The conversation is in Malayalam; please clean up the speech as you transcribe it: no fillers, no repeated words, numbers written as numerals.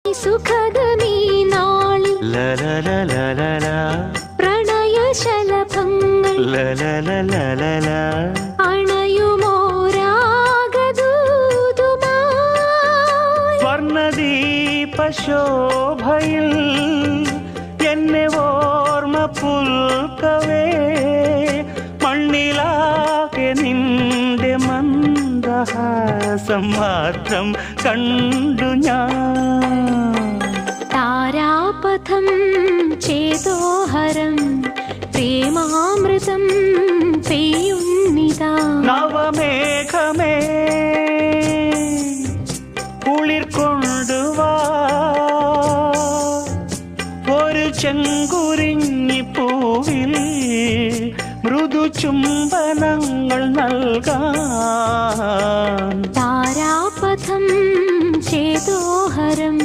സുഖദമീ നാളിൽ പ്രണയശലഭങ്ങൾ അണയുമോരാഗദൂതുമായി സ്വർണദീപശോഭയിൽ എന്നെ ഓർമ്മ പുൽക്കവേ മണ്ണിലാകെ നിന്റെ മന്ദഹാസം മാത്രം കണ്ടു ഞാൻ. താരാപഥം ചേതോഹരം പ്രേമാമൃതം പെയ്യുന്നിതാ. നവമേഘമേ കുളിർ കൊണ്ടുവാ ഒരു ചെങ്കുരിഞ്ഞി പൂവിൽ മൃദു ചുംബനങ്ങൾ നൽകാൻ. താരാപഥം ചേതോഹരം